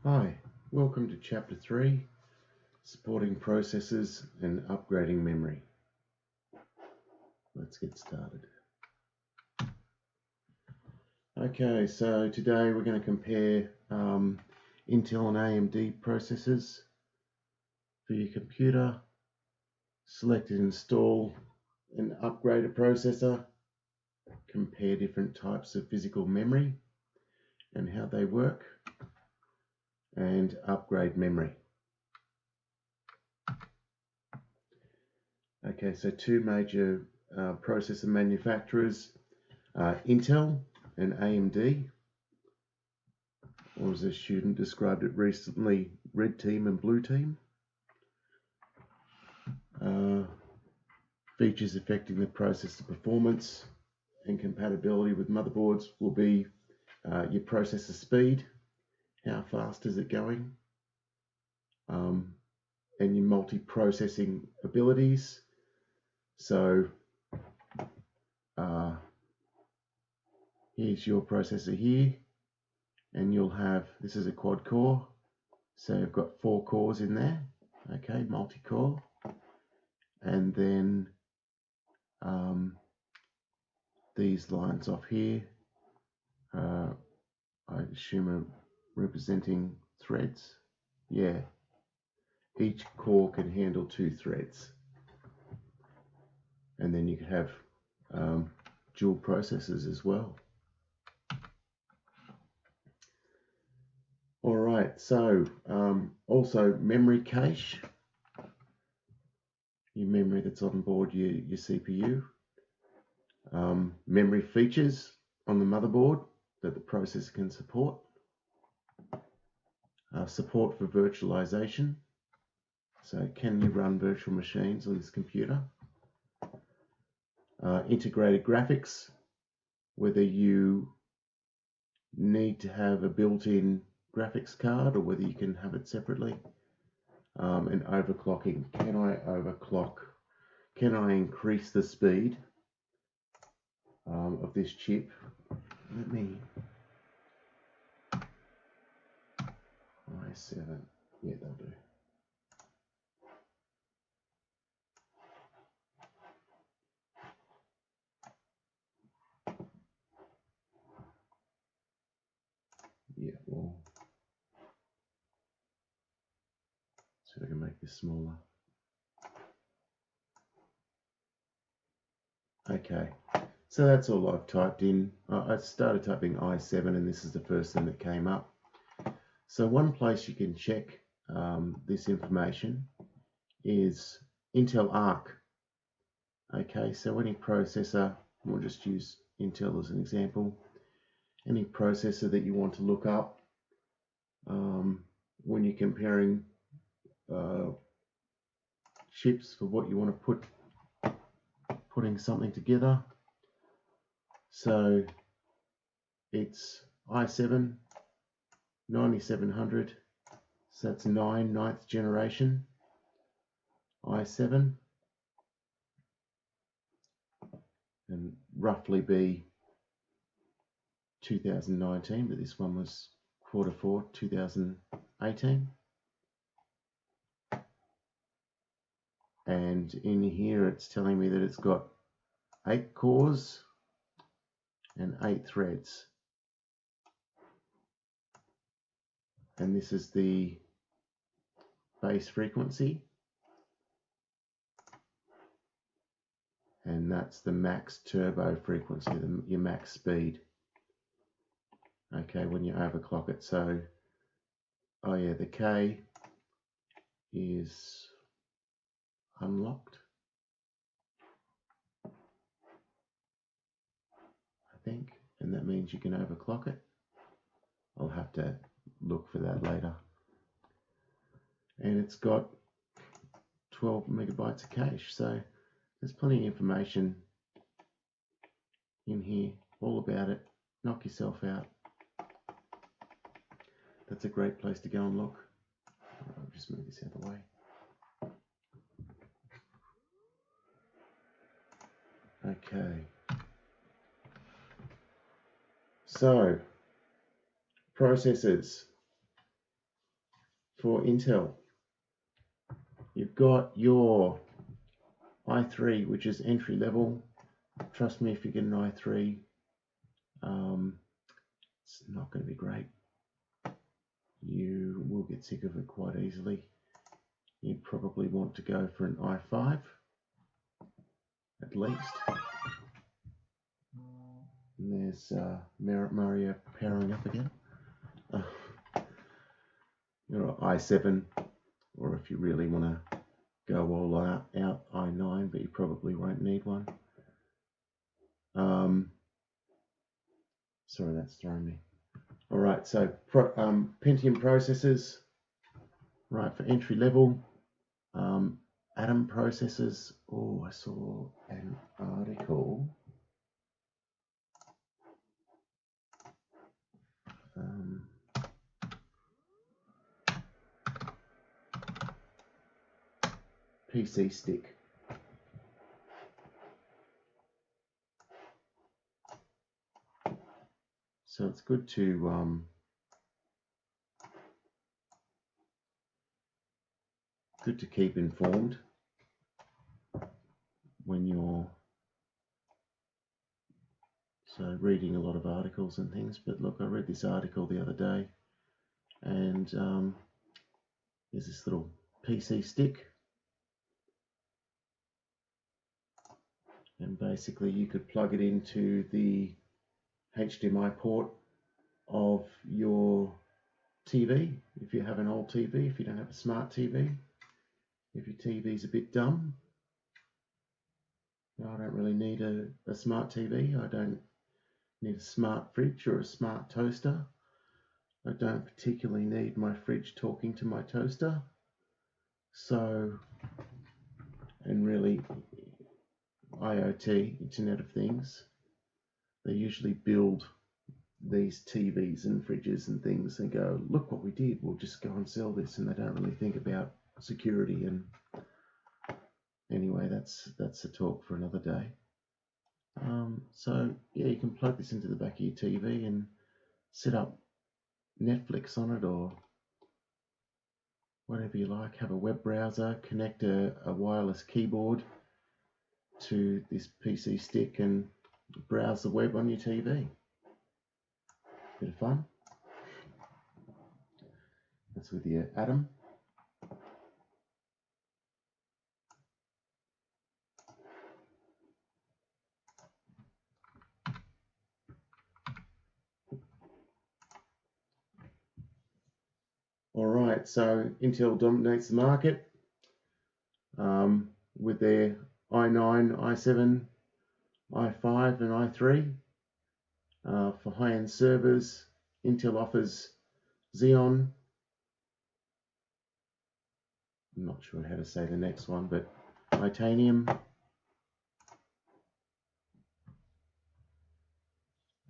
Hi, welcome to Chapter 3, Supporting Processes and Upgrading Memory. Let's get started. Okay, so today we're going to compare Intel and AMD processors for your computer. Select and install and upgrade a processor. Compare different types of physical memory and how they work. And upgrade memory. Okay, so two major processor manufacturers, Intel and AMD, or as a student described it recently, red team and blue team. Features affecting the processor performance and compatibility with motherboards will be your processor speed, how fast is it going, and your multi-processing abilities. So here's your processor here, and you'll have, this is a quad core, so you've got 4 cores in there, okay, multi-core, and then these lines off here, I assume are representing threads. Yeah, each core can handle 2 threads, and then you can have dual processors as well. All right, so also memory cache, your memory that's on board your CPU, memory features on the motherboard that the processor can support, support for virtualization, so can you run virtual machines on this computer, integrated graphics, whether you need to have a built-in graphics card or whether you can have it separately, and overclocking. Can I overclock? Can I increase the speed of this chip? Let me i7. Yeah, that'll do. Yeah, well, so I can make this smaller. Okay, so that's all I've typed in. I started typing i7 and this is the first thing that came up. So one place you can check this information is Intel Arc. Okay, so any processor, we'll just use Intel as an example, any processor that you want to look up when you're comparing chips for what you want to putting something together. So it's i7 9700, so that's 9th generation i7, and roughly be 2019, but this one was Q4 2018. And in here it's telling me that it's got 8 cores and 8 threads. And this is the base frequency. And that's the max turbo frequency, your max speed. Okay, when you overclock it. So, oh yeah, the K is unlocked, I think, and that means you can overclock it. I'll have to look for that later. And it's got 12 megabytes of cache, so there's plenty of information in here, all about it. Knock yourself out. That's a great place to go and look. I'll just move this out of the way. Okay. So, processors. for Intel. You've got your i3, which is entry level. Trust me, if you get an i3, it's not going to be great. You will get sick of it quite easily. You probably want to go for an i5 at least. And there's Mario powering up again. Your i7, or if you really want to go all out, i9, but you probably won't need one. Sorry, that's thrown me. All right, so Pentium processors, right, for entry level. Atom processors. Oh, I saw an article. PC stick. So it's good to keep informed when you're reading a lot of articles and things. But look, I read this article the other day, and there's this little PC stick, and basically you could plug it into the HDMI port of your TV, if you have an old TV, if you don't have a smart TV, if your TV's a bit dumb. I don't really need a smart TV. I don't need a smart fridge or a smart toaster. I don't particularly need my fridge talking to my toaster. So, and really, IoT, Internet of Things, they usually build these TVs and fridges and things and go, look what we did, we'll just go and sell this, and they don't really think about security. And anyway, that's a talk for another day. So yeah, you can plug this into the back of your TV and set up Netflix on it or whatever you like. Have a web browser, connect a wireless keyboard to this PC stick and browse the web on your TV. Bit of fun. That's with your Atom. All right, so Intel dominates the market with their i9, i7, i5 and i3. For high-end servers, Intel offers Xeon. I'm not sure how to say the next one, but Titanium.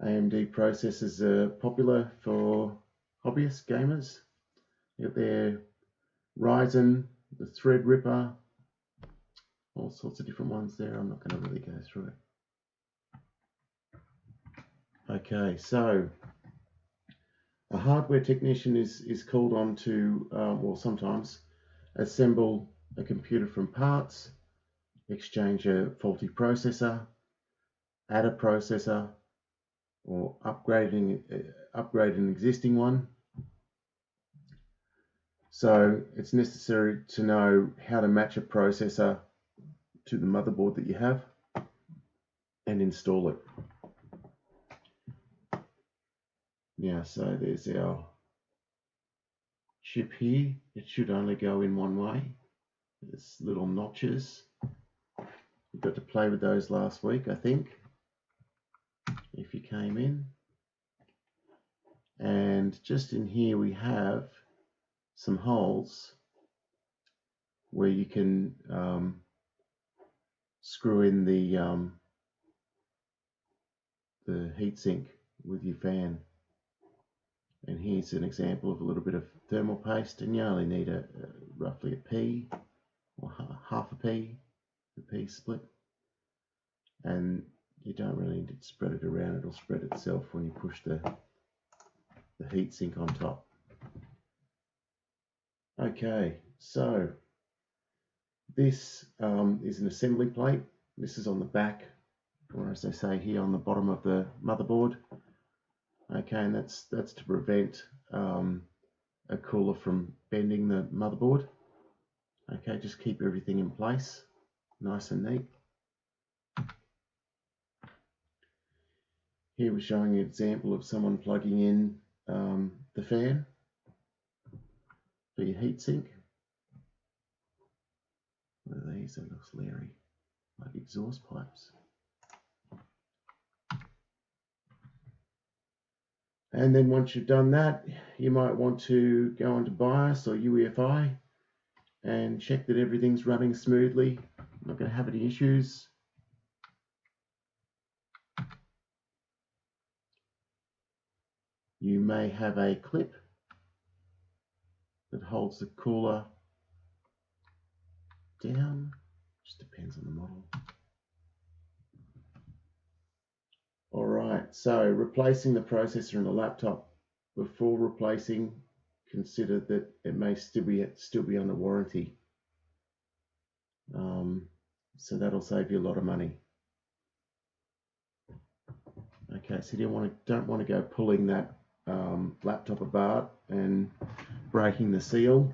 AMD processors are popular for hobbyist gamers. You got their Ryzen, the Threadripper, all sorts of different ones there. I'm not going to really go through it. Okay, so a hardware technician is called on to, well, sometimes assemble a computer from parts, exchange a faulty processor, add a processor, or upgrade an existing one. So it's necessary to know how to match a processor to the motherboard that you have and install it. Yeah, so there's our chip here. It should only go in one way. There's little notches. We got to play with those last week, I think, if you came in. And just in here we have some holes where you can screw in the heatsink with your fan. And here's an example of a little bit of thermal paste, and you only need roughly a P or half a P, the P split. And you don't really need to spread it around, it'll spread itself when you push the heatsink on top. Okay, so this is an assembly plate. This is on the back, or as they say here, on the bottom of the motherboard. Okay, and that's to prevent a cooler from bending the motherboard. Okay, just keep everything in place, nice and neat. Here we're showing an example of someone plugging in the fan for your heatsink. What are these? That looks leery, like exhaust pipes. And then once you've done that, you might want to go onto BIOS or UEFI and check that everything's running smoothly. Not going to have any issues. You may have a clip that holds the cooler down. Just depends on the model. All right, so replacing the processor in the laptop. Before replacing, consider that it may still be under warranty. So that'll save you a lot of money. Okay, so you don't want to go pulling that laptop apart and breaking the seal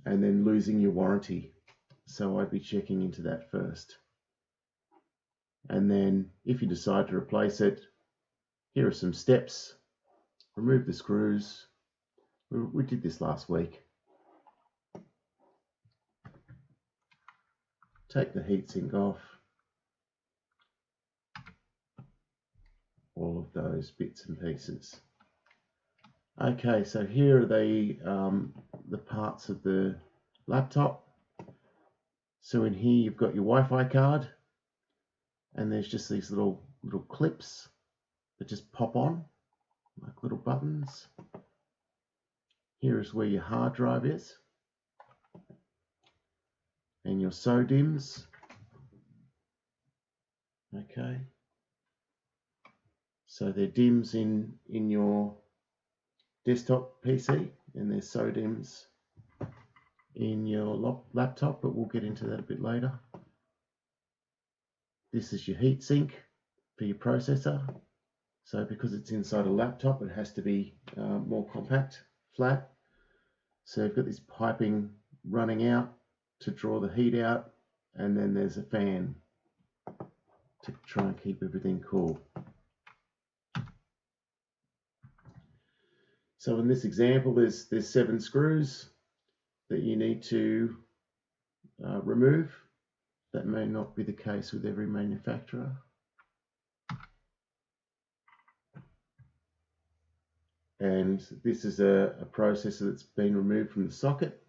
and then losing your warranty. So I'd be checking into that first. And then if you decide to replace it, here are some steps. Remove the screws. We did this last week. Take the heatsink off. All of those bits and pieces. Okay, so here are the parts of the laptop. So in here you've got your Wi-Fi card, and there's just these little clips that just pop on like little buttons. Here is where your hard drive is, and your SODIMMs. Okay, so they're DIMMs in your desktop PC, and there's SODIMMs in your laptop, but we'll get into that a bit later. This is your heatsink for your processor. So because it's inside a laptop, it has to be more compact, flat. So you've got this piping running out to draw the heat out, and then there's a fan to try and keep everything cool. So in this example, there's 7 screws that you need to remove. That may not be the case with every manufacturer. And this is a processor that's been removed from the socket,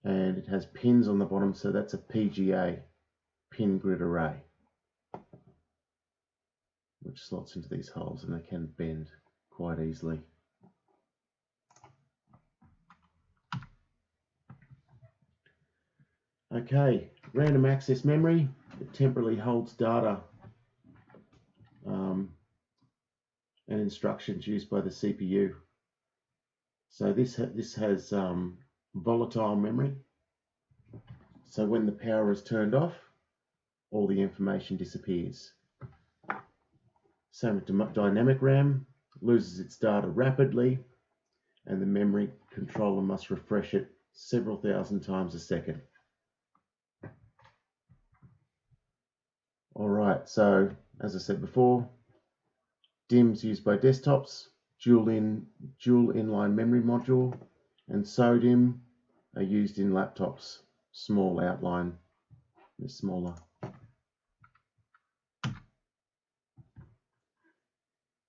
and it has pins on the bottom, so that's a PGA, pin grid array, which slots into these holes, and they can bend quite easily. Okay, random access memory. It temporarily holds data and instructions used by the CPU. So this has volatile memory. So when the power is turned off, all the information disappears. Same with dynamic RAM, loses its data rapidly, and the memory controller must refresh it several thousand times a second. All right, so as I said before, DIMMs used by desktops, dual inline memory module, and SODIMM are used in laptops. Small outline is smaller.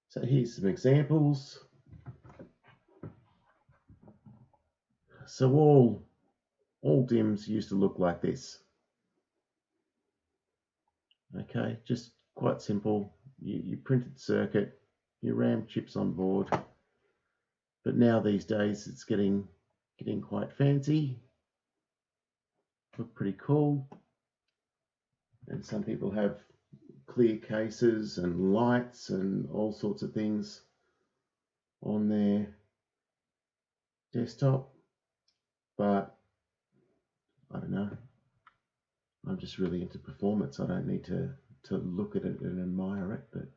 So here's some examples. So all DIMMs used to look like this. Okay, just quite simple. You printed circuit, your RAM chips on board. But now these days it's getting quite fancy. Look pretty cool. And some people have clear cases and lights and all sorts of things on their desktop, but I don't know. I'm just really into performance. I don't need to look at it and admire it. But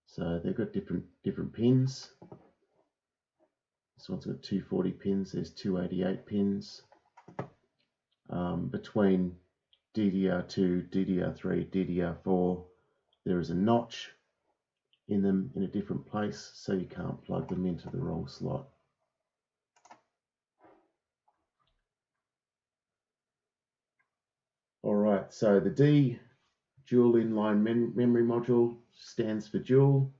so they've got different pins. This one's got 240 pins. There's 288 pins. Between DDR2, DDR3, DDR4, there is a notch in them in a different place, so you can't plug them into the wrong slot. All right, so the D, dual inline memory module, stands for dual.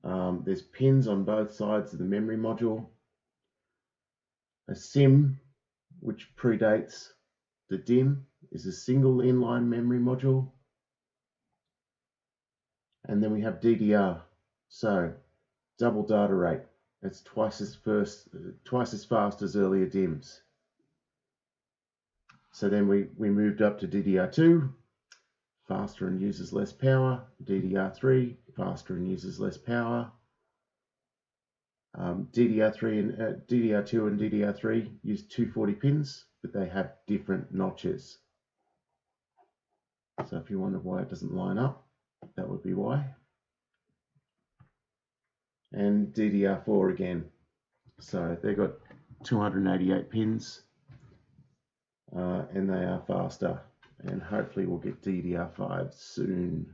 There's pins on both sides of the memory module. A SIM, which predates the DIMM, is a single inline memory module. And then we have DDR, so double data rate. It's twice as fast as earlier DIMMs. So then we moved up to DDR2, faster and uses less power. DDR3, faster and uses less power. DDR2 and DDR3 use 240 pins, but they have different notches. So if you wonder why it doesn't line up, that would be why. And DDR4 again. So they've got 288 pins, and they are faster. And hopefully we'll get DDR5 soon.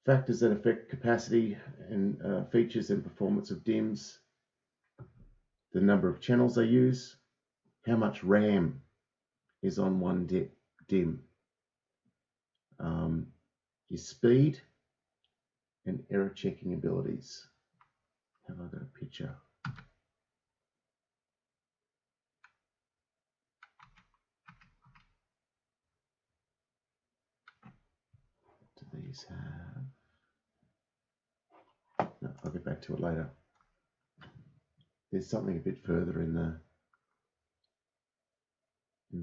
Factors that affect capacity and features and performance of DIMMs: the number of channels they use, how much RAM is on one DIMM, your speed, and error checking abilities. Have I got a picture? Do these have? No, I'll get back to it later. There's something a bit further in the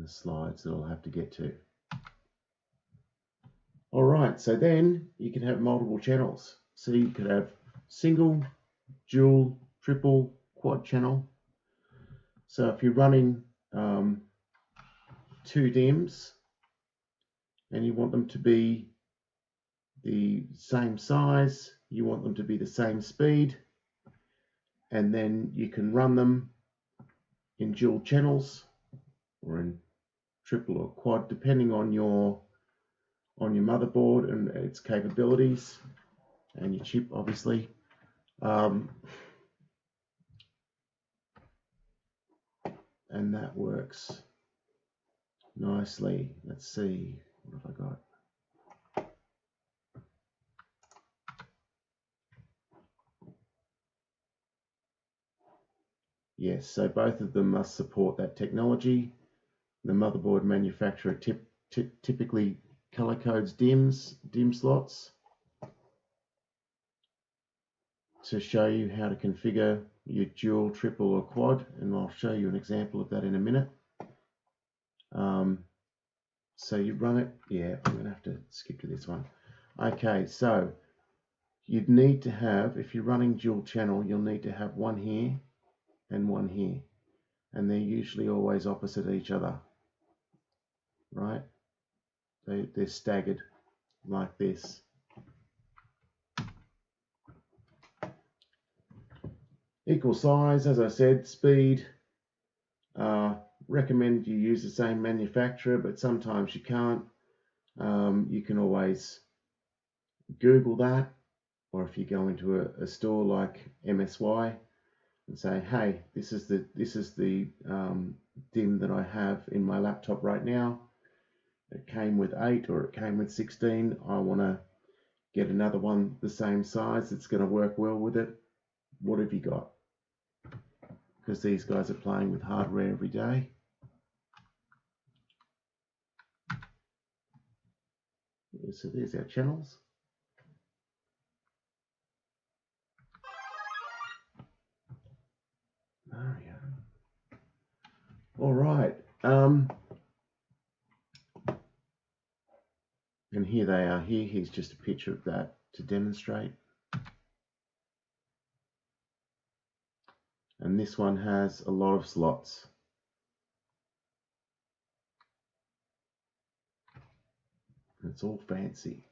slides that I'll have to get to. All right, so then you can have multiple channels. So you could have single, dual, triple, quad channel. So if you're running 2 DIMMs and you want them to be the same size, you want them to be the same speed, and then you can run them in dual channels or in triple or quad, depending on your motherboard and its capabilities and your chip, obviously. And that works nicely. Let's see, what have I got? Yes, so both of them must support that technology. The motherboard manufacturer typically color codes DIMM slots to show you how to configure your dual, triple, or quad, and I'll show you an example of that in a minute. So you run it. Yeah, I'm going to have to skip to this one. Okay, so you'd need to have, if you're running dual channel, you'll need to have one here and one here, and they're usually always opposite each other, right? They're staggered like this. Equal size, as I said, speed. Recommend you use the same manufacturer, but sometimes you can't. You can always Google that, or if you go into a store like MSY and say, hey, this is the DIMM that I have in my laptop right now. It came with 8 or it came with 16. I want to get another one the same size that's going to work well with it. What have you got? Because these guys are playing with hardware every day. So there's our channels. Mario. All right. And And here they are here. Here's just a picture of that to demonstrate. And this one has a lot of slots. It's all fancy.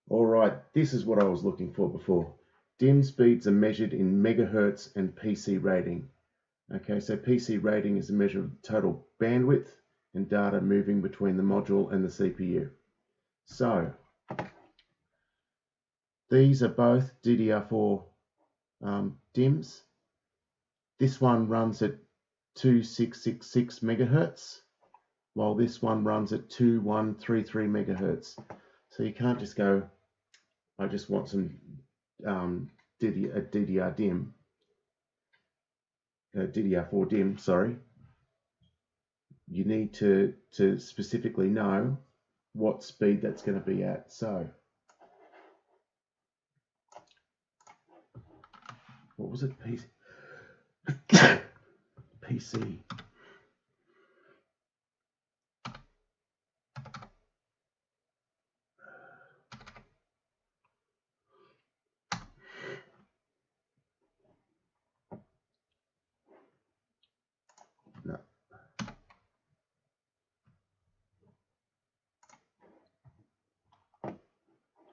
All right, this is what I was looking for before. DIMM speeds are measured in megahertz and PC rating. Okay, so PC rating is a measure of total bandwidth and data moving between the module and the CPU. So these are both DDR4 DIMMs. This one runs at 2666 megahertz, while this one runs at 2133 megahertz. So you can't just go, I just want some DDR4 DIMM, sorry. You need to specifically know what speed that's going to be at. So, what was it? PC. No.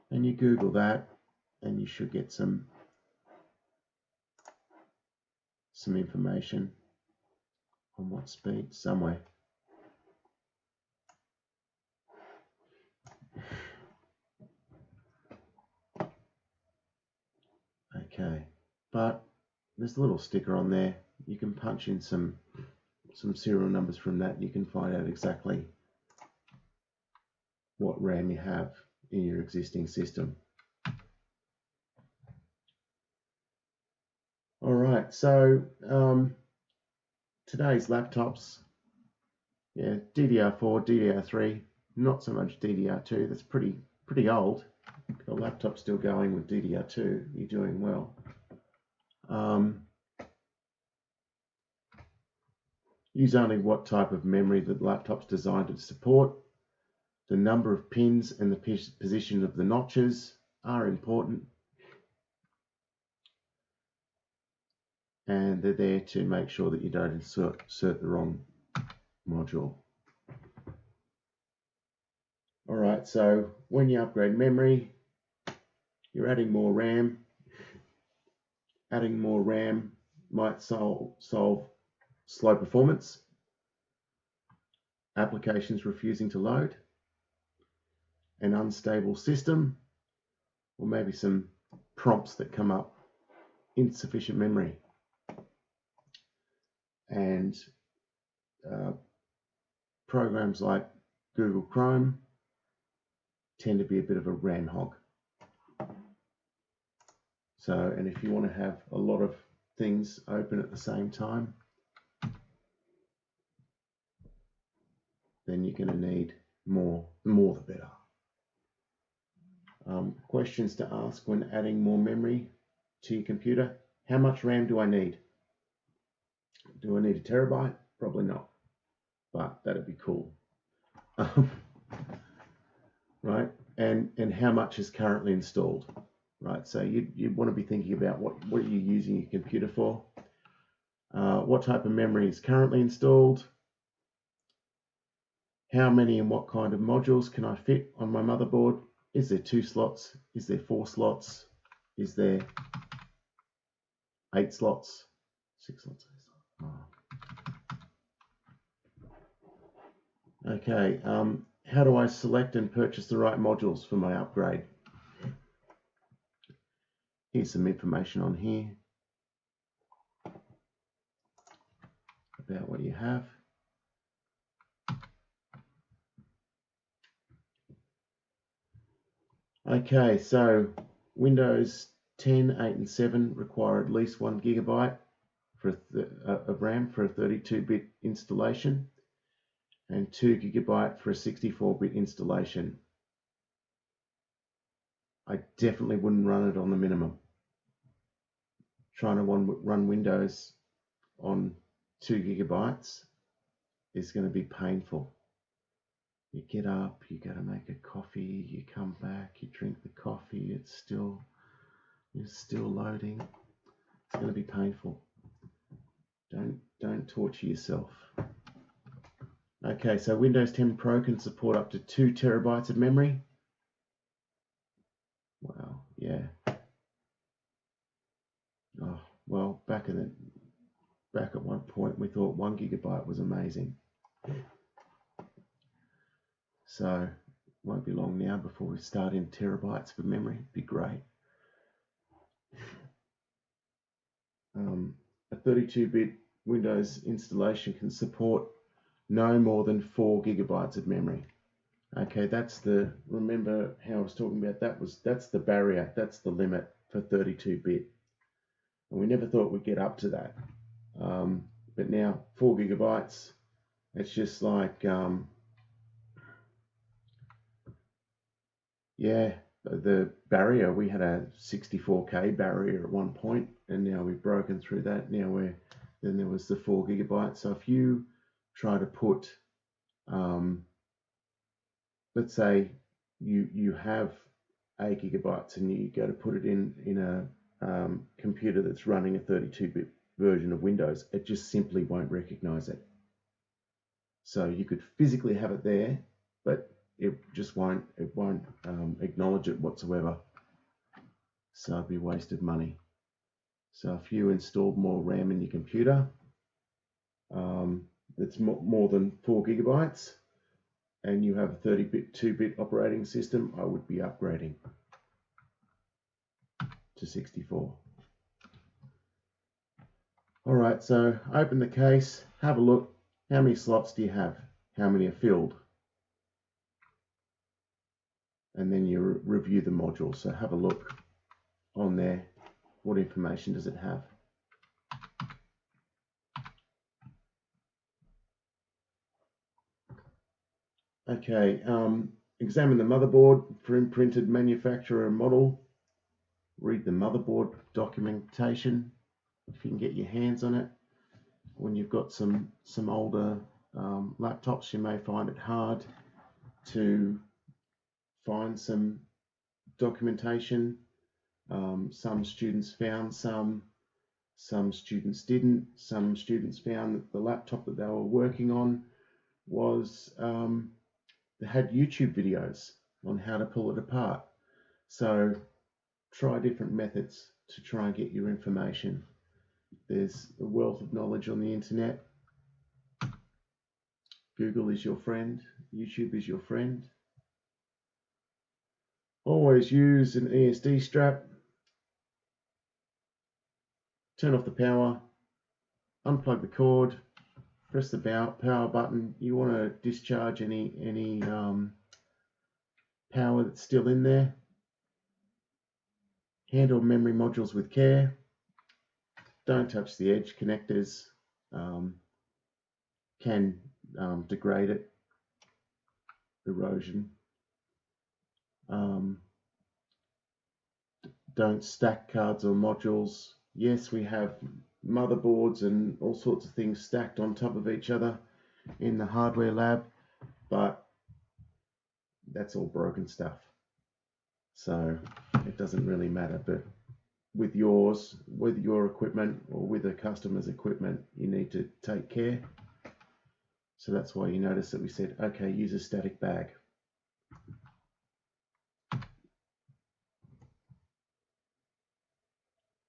And you Google that, and you should get some information on what speed somewhere. Okay, but there's a little sticker on there. You can punch in some serial numbers from that. You can find out exactly what RAM you have in your existing system. All right, so today's laptops, yeah, DDR4, DDR3, not so much DDR2. That's pretty old. The laptop's still going with DDR2. You're doing well. Use only what type of memory the laptop's designed to support. The number of pins and the position of the notches are important. And they're there to make sure that you don't insert the wrong module. All right, so when you upgrade memory, you're adding more RAM. Adding more RAM might solve slow performance, applications refusing to load, an unstable system, or maybe some prompts that come up, insufficient memory. And programs like Google Chrome tend to be a bit of a RAM hog. So, and if you want to have a lot of things open at the same time, then you're going to need more. The more the better. Questions to ask when adding more memory to your computer. How much RAM do I need? Do I need a terabyte? Probably not, but that'd be cool. Right, and how much is currently installed? Right, so you want to be thinking about what are you using your computer for? What type of memory is currently installed? How many and what kind of modules can I fit on my motherboard? Is there 2 slots? Is there 4 slots? Is there 8 slots? 6 slots? Oh. Okay, how do I select and purchase the right modules for my upgrade? Here's some information on here about what you have. Okay, so Windows 10, 8 and 7 require at least 1 gigabyte of RAM for a 32-bit installation and 2 gigabyte for a 64-bit installation. I definitely wouldn't run it on the minimum. Trying to run Windows on 2 gigabytes is going to be painful. You get up, you go to make a coffee, you come back, you drink the coffee, it's still loading. It's going to be painful. Don't torture yourself. Okay, so Windows 10 Pro can support up to 2 terabytes of memory. Wow, yeah. Oh, well, back at one point we thought 1 gigabyte was amazing. So won't be long now before we start in terabytes for memory. It'd be great. A 32-bit Windows installation can support no more than 4 gigabytes of memory. Okay, remember how I was talking about that's the barrier, that's the limit for 32-bit. And we never thought we'd get up to that. But now 4 gigabytes, it's just like, the barrier. We had a 64K barrier at one point, and now we've broken through that. Then there was the 4 gigabytes. So if you try to put, let's say you have 8 gigabytes and you go to put it in a computer that's running a 32-bit version of Windows, it just simply won't recognize it. So you could physically have it there, but it won't acknowledge it whatsoever. So it'd be wasted money. So if you installed more RAM in your computer, that's more than 4 gigabytes, and you have a 32-bit operating system, I would be upgrading to 64. All right, so open the case, have a look. How many slots do you have? How many are filled? And then you review the module. So have a look on there. What information does it have? Okay, examine the motherboard for imprinted manufacturer model. Read the motherboard documentation if you can get your hands on it. When you've got some older laptops, you may find it hard to find some documentation. Some students found some students didn't. Some students found that the laptop that they were working on was they had YouTube videos on how to pull it apart. So try different methods to try and get your information. There's a wealth of knowledge on the internet. Google is your friend. YouTube is your friend. Always use an ESD strap. Turn off the power. Unplug the cord. Press the power button. You want to discharge any power that's still in there. Handle memory modules with care. Don't touch the edge connectors. Can degrade it. Erosion. Don't stack cards or modules. Yes, we have motherboards and all sorts of things stacked on top of each other in the hardware lab, but that's all broken stuff. So it doesn't really matter. But with your equipment or with a customer's equipment, you need to take care. So that's why you notice that we said, okay, use a static bag.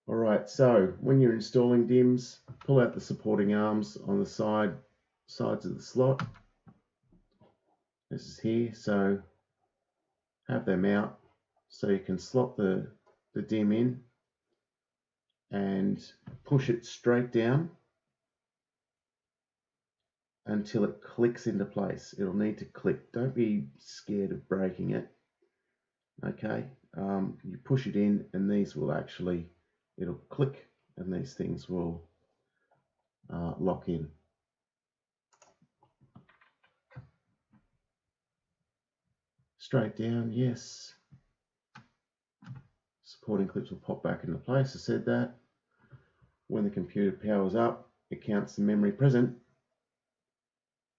All right, so when you're installing DIMMs, pull out the supporting arms on the sides of the slot. This is here, so have them out so you can slot the DIMM in and push it straight down until it clicks into place. It'll need to click. Don't be scared of breaking it. Okay, you push it in and these will it'll click and these things will lock in. Straight down, yes. Supporting clips will pop back into place. I said that. When the computer powers up, it counts the memory present.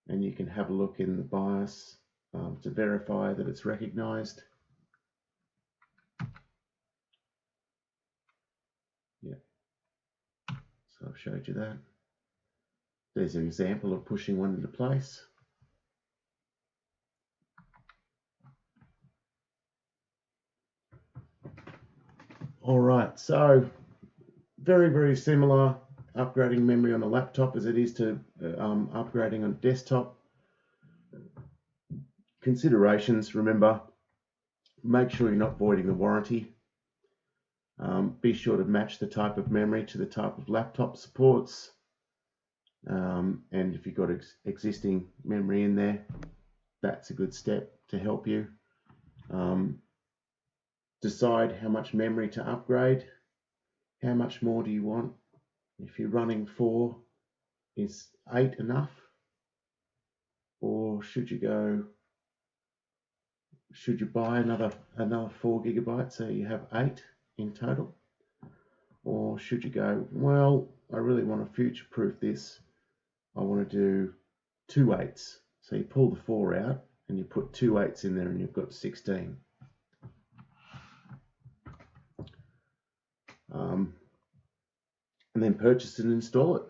and you can have a look in the BIOS to verify that it's recognized. Yeah, so I've showed you that. There's an example of pushing one into place. All right, so very, very similar upgrading memory on a laptop as it is to upgrading on desktop. Considerations, remember, make sure you're not voiding the warranty. Be sure to match the type of memory to the type of laptop supports. And if you've got existing memory in there, that's a good step to help you. Decide how much memory to upgrade. How much more do you want? If you're running 4, is 8 enough? Or should you buy another 4 gigabytes so you have 8 in total? Or should you go, well, I really want to future-proof this. I want to do 2 8s. So you pull the 4 out and you put 2 8s in there and you've got 16. And then purchase and install it.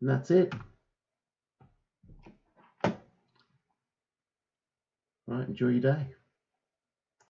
And that's it. All right, enjoy your day.